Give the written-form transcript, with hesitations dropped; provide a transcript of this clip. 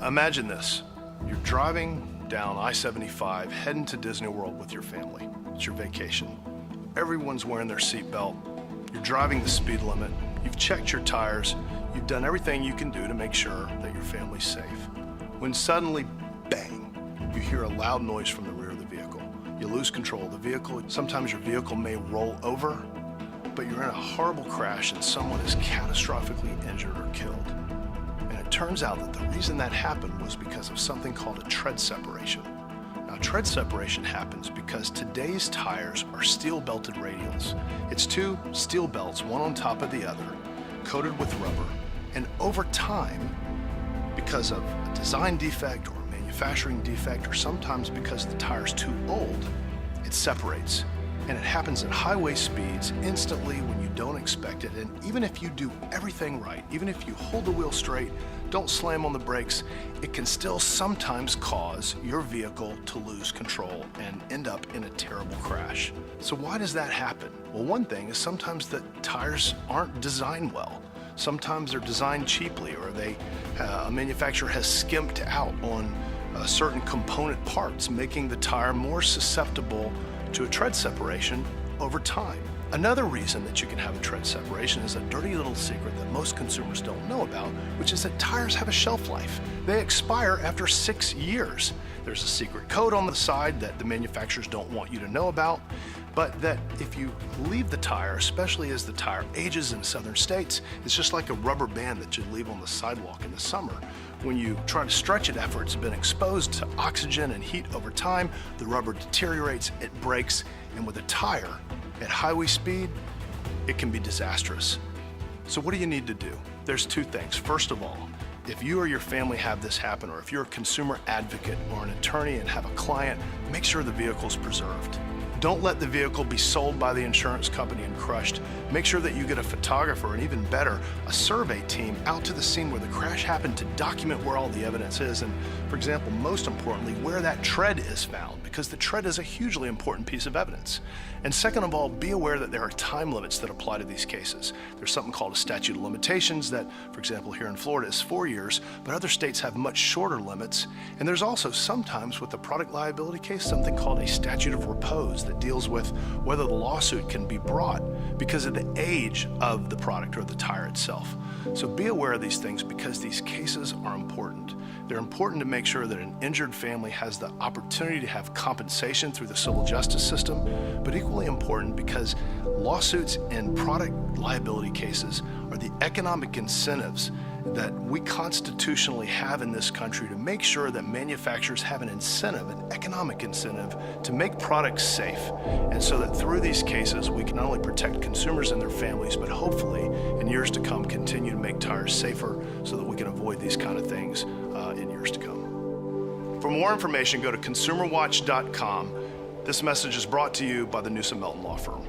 Imagine this. You're driving down I-75, heading to Disney World with your family. It's your vacation. Everyone's wearing their seatbelt. You're driving the speed limit. You've checked your tires. You've done everything you can do to make sure that your family's safe. When suddenly, bang, you hear a loud noise from the rear of the vehicle. You lose control of the vehicle. Sometimes your vehicle may roll over, but you're in a horrible crash and someone is catastrophically injured or killed. And it turns out that the reason that happened was because of something called a tread separation. Now, tread separation happens because today's tires are steel-belted radials. It's two steel belts, one on top of the other, coated with rubber. And over time, because of a design defect or a manufacturing defect, or sometimes because the tire's too old, it separates. And it happens at highway speeds instantly when you don't expect it. And even if you do everything right, even if you hold the wheel straight, don't slam on the brakes, it can still sometimes cause your vehicle to lose control and end up in a terrible crash. So why does that happen? Well, one thing is sometimes the tires aren't designed well. Sometimes they're designed cheaply, or a manufacturer has skimped out on certain component parts, making the tire more susceptible to a tread separation over time. Another reason that you can have a tread separation is a dirty little secret that most consumers don't know about, which is that tires have a shelf life. They expire after 6 years. There's a secret code on the side that the manufacturers don't want you to know about, but that if you leave the tire, especially as the tire ages in southern states, it's just like a rubber band that you leave on the sidewalk in the summer. When you try to stretch it after it's been exposed to oxygen and heat over time, the rubber deteriorates, it breaks, and with a tire at highway speed, it can be disastrous. So what do you need to do? There's two things. First of all, if you or your family have this happen, or if you're a consumer advocate or an attorney and have a client, make sure the vehicle's preserved. Don't let the vehicle be sold by the insurance company and crushed. Make sure that you get a photographer, and even better, a survey team out to the scene where the crash happened to document where all the evidence is, and, for example, most importantly, where that tread is found, because the tread is a hugely important piece of evidence. And second of all, be aware that there are time limits that apply to these cases. There's something called a statute of limitations that, for example, here in Florida is 4 years, but other states have much shorter limits. And there's also sometimes with the product liability case, something called a statute of repose that deals with whether the lawsuit can be brought because of the age of the product or the tire itself. So be aware of these things because these cases are important. They're important to make sure that an injured family has the opportunity to have compensation through the civil justice system, but equally important because lawsuits and product liability cases are the economic incentives that we constitutionally have in this country to make sure that manufacturers have an incentive, an economic incentive, to make products safe. And so that through these cases, we can not only protect consumers and their families, but hopefully in years to come, continue to make tires safer so that we can avoid these kind of things in years to come. For more information, go to consumerwatch.com. This message is brought to you by the Newsome Law Firm.